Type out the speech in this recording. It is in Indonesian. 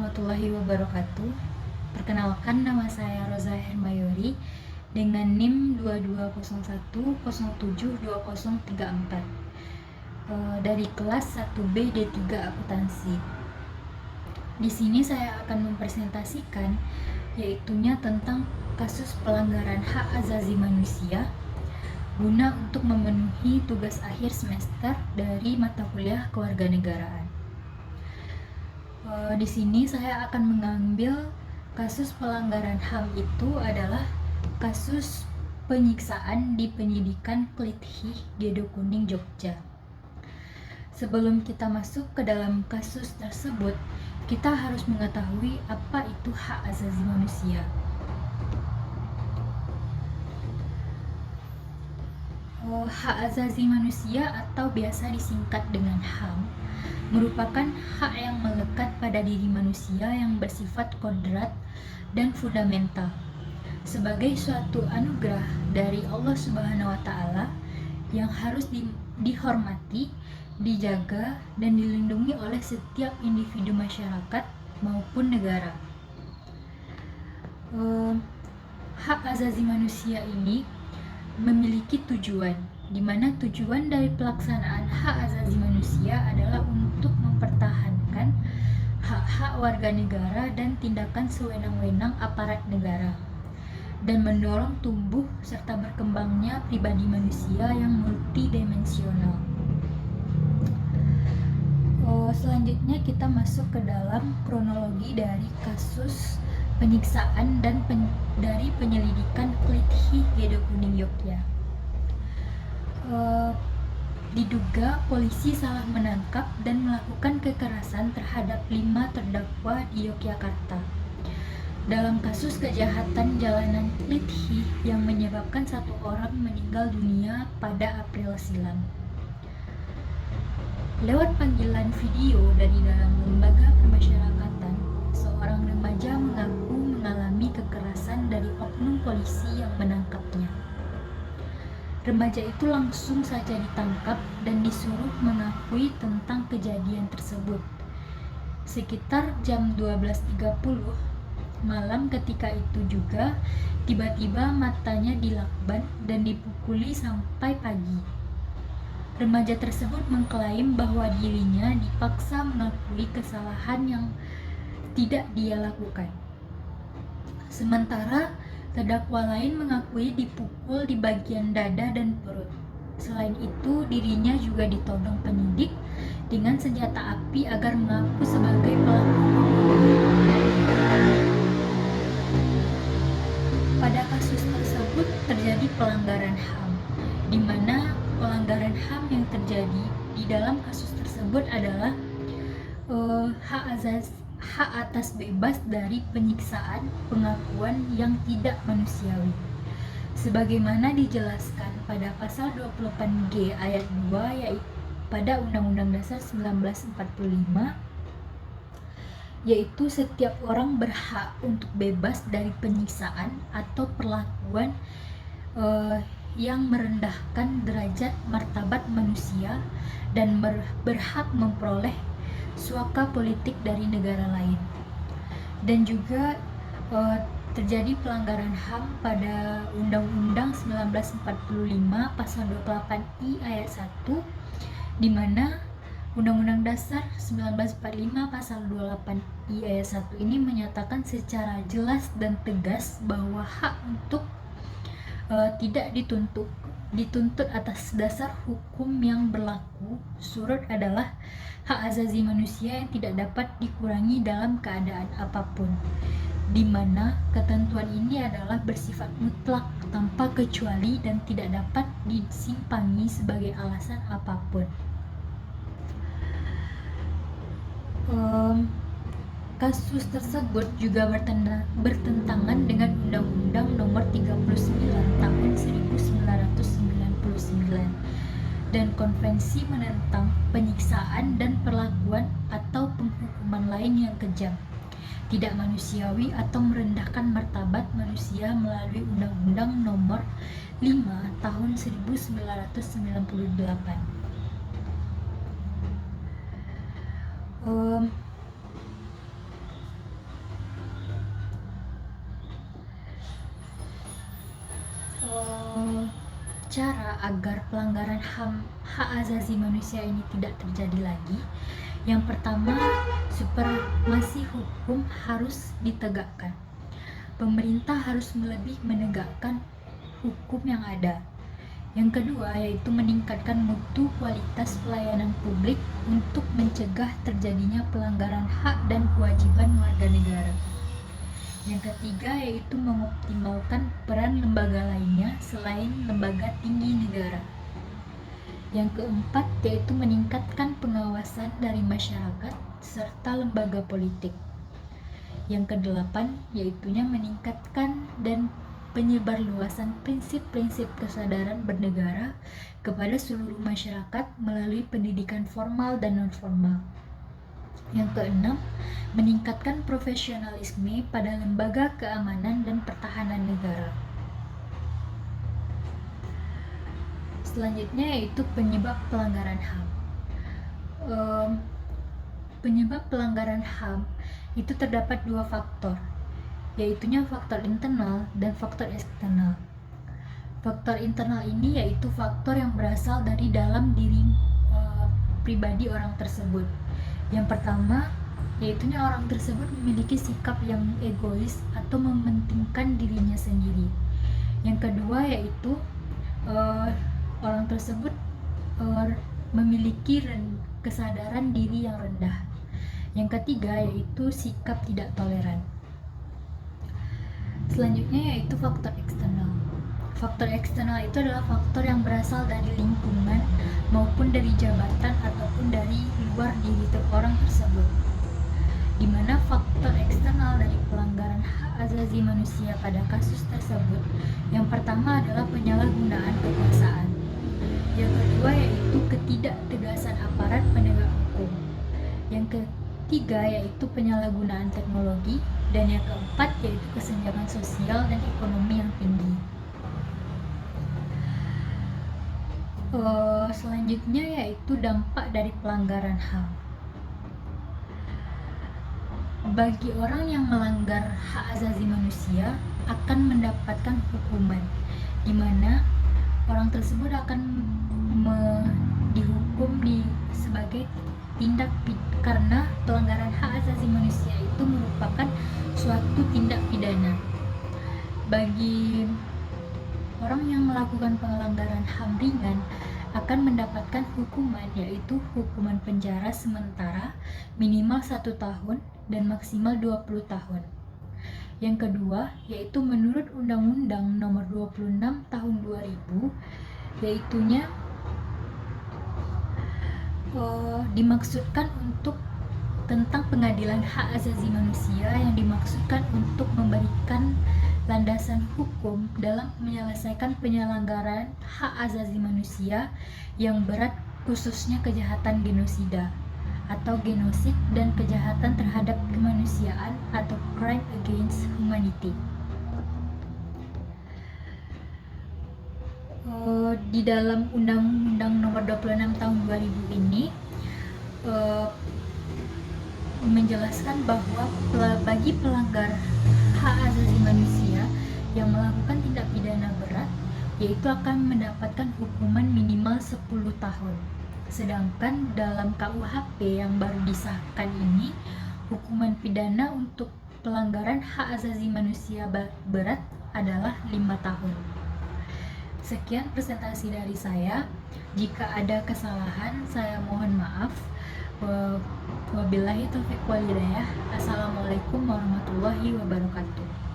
warahmatullahi wabarakatuh. Perkenalkan, nama saya Roza Hermayori dengan NIM 2201072034 dari kelas 1B D3 Akuntansi. Di sini saya akan mempresentasikan yaitunya tentang kasus pelanggaran hak asasi manusia guna untuk memenuhi tugas akhir semester dari mata kuliah kewarganegaraan. Di sini saya akan mengambil kasus pelanggaran HAM itu adalah kasus penyiksaan di penyidikan Klithih Gedo Kuning Jogja. Sebelum kita masuk ke dalam kasus tersebut, kita harus mengetahui apa itu hak asasi manusia. Hak asasi manusia atau biasa disingkat dengan HAM merupakan hak yang melekat pada diri manusia yang bersifat kodrat dan fundamental sebagai suatu anugerah dari Allah Subhanahu wa Ta'ala yang harus dihormati, dijaga, dan dilindungi oleh setiap individu masyarakat maupun negara. Hak asasi manusia ini memiliki tujuan, di mana tujuan dari pelaksanaan hak asasi manusia adalah untuk mempertahankan hak-hak warga negara dan tindakan sewenang-wenang aparat negara, dan mendorong tumbuh serta berkembangnya pribadi manusia yang multidimensional. Selanjutnya kita masuk ke dalam kronologi dari kasus penyiksaan dan dari penyelidikan Klithih Gedo Kuning Yogyakarta. Diduga polisi salah menangkap dan melakukan kekerasan terhadap 5 terdakwa di Yogyakarta dalam kasus kejahatan jalanan Klithih yang menyebabkan 1 orang meninggal dunia pada April silam. Lewat panggilan video dari dalam lembaga permasyarakatan, seorang remaja mengaku mengalami kekerasan dari oknum polisi yang menangkapnya. Remaja itu langsung saja ditangkap dan disuruh mengakui tentang kejadian tersebut. Sekitar jam 12.30 malam ketika itu juga, tiba-tiba matanya dilakban dan dipukuli sampai pagi. Remaja tersebut mengklaim bahwa dirinya dipaksa mengakui kesalahan yang tidak dia lakukan. Sementara terdakwa lain mengakui dipukul di bagian dada dan perut. Selain itu, dirinya juga ditodong penyidik dengan senjata api agar mengaku sebagai pelaku. Pada kasus tersebut terjadi pelanggaran HAM, di mana pelanggaran HAM yang terjadi di dalam kasus tersebut adalah hak atas bebas dari penyiksaan, pengakuan yang tidak manusiawi. Sebagaimana dijelaskan pada pasal 28G ayat 2 yaitu pada Undang-Undang Dasar 1945, yaitu setiap orang berhak untuk bebas dari penyiksaan atau perlakuan yang merendahkan derajat martabat manusia dan berhak memperoleh suaka politik dari negara lain. Dan juga terjadi pelanggaran HAM pada Undang-Undang 1945 pasal 28I ayat 1, di mana Undang-Undang Dasar 1945 pasal 28I ayat 1 ini menyatakan secara jelas dan tegas bahwa hak untuk tidak dituntut atas dasar hukum yang berlaku surut adalah hak asasi manusia yang tidak dapat dikurangi dalam keadaan apapun, di mana ketentuan ini adalah bersifat mutlak tanpa kecuali dan tidak dapat disimpangi sebagai alasan apapun. Kasus tersebut juga bertentangan dengan Undang-Undang Nomor 39 Tahun 1999 dan Konvensi menentang penyiksaan dan perlakuan atau penghukuman lain yang kejam, tidak manusiawi atau merendahkan martabat manusia melalui Undang-Undang Nomor 5 Tahun 1998. cara agar pelanggaran hak asasi manusia ini tidak terjadi lagi, yang pertama, supremasi hukum harus ditegakkan. Pemerintah harus lebih menegakkan hukum yang ada. Yang kedua, yaitu meningkatkan mutu kualitas pelayanan publik untuk mencegah terjadinya pelanggaran hak dan kewajiban warga negara. Yang ketiga, yaitu mengoptimalkan peran lembaga lainnya selain lembaga tinggi negara. Yang keempat, yaitu meningkatkan pengawasan dari masyarakat serta lembaga politik. Yang kedelapan, yaitunya meningkatkan dan penyebarluasan prinsip-prinsip kesadaran bernegara kepada seluruh masyarakat melalui pendidikan formal dan non-formal. Yang keenam, meningkatkan profesionalisme pada lembaga keamanan dan pertahanan negara. Selanjutnya yaitu penyebab pelanggaran HAM. Penyebab pelanggaran HAM itu terdapat dua faktor, yaitunya faktor internal dan faktor eksternal. Faktor internal ini yaitu faktor yang berasal dari dalam diri pribadi orang tersebut. Yang pertama, yaitunya orang tersebut memiliki sikap yang egois atau mementingkan dirinya sendiri. Yang kedua, yaitu orang tersebut memiliki kesadaran diri yang rendah. Yang ketiga, yaitu sikap tidak toleran. Selanjutnya yaitu faktor eksternal. Faktor eksternal itu adalah faktor yang berasal dari lingkungan maupun dari jabatan ataupun dari luar diri orang tersebut. Di mana faktor eksternal dari pelanggaran hak asasi manusia pada kasus tersebut, yang pertama adalah penyalahgunaan kekuasaan. Yang kedua yaitu ketidaktegasan aparat penegak hukum. Yang ketiga yaitu penyalahgunaan teknologi, dan yang keempat yaitu kesenjangan sosial dan ekonomi yang tinggi. Selanjutnya yaitu dampak dari pelanggaran HAM. Bagi orang yang melanggar hak asasi manusia akan mendapatkan hukuman, di mana orang tersebut akan dihukum sebagai tindak karena pelanggaran hak asasi manusia itu merupakan suatu tindak pidana. Bagi orang yang melakukan pelanggaran HAM ringan akan mendapatkan hukuman, yaitu hukuman penjara sementara minimal 1 tahun dan maksimal 20 tahun. Yang kedua, yaitu menurut Undang-Undang Nomor 26 Tahun 2000, yaitunya dimaksudkan untuk tentang pengadilan hak asasi manusia yang dimaksudkan untuk memberikan landasan hukum dalam menyelesaikan penyelenggaraan hak asasi manusia yang berat, khususnya kejahatan genosida atau genosid dan kejahatan terhadap kemanusiaan atau crime against humanity. Di dalam Undang-Undang Nomor 26 Tahun 2000 ini menjelaskan bahwa bagi pelanggar hak asasi manusia yang melakukan tindak pidana berat, yaitu akan mendapatkan hukuman minimal 10 tahun. Sedangkan dalam KUHP yang baru disahkan ini, hukuman pidana untuk pelanggaran hak asasi manusia berat adalah 5 tahun. Sekian presentasi dari saya. Jika ada kesalahan, saya mohon maaf. Wabillahi taufiq wal hidayah. Assalamualaikum warahmatullahi wabarakatuh.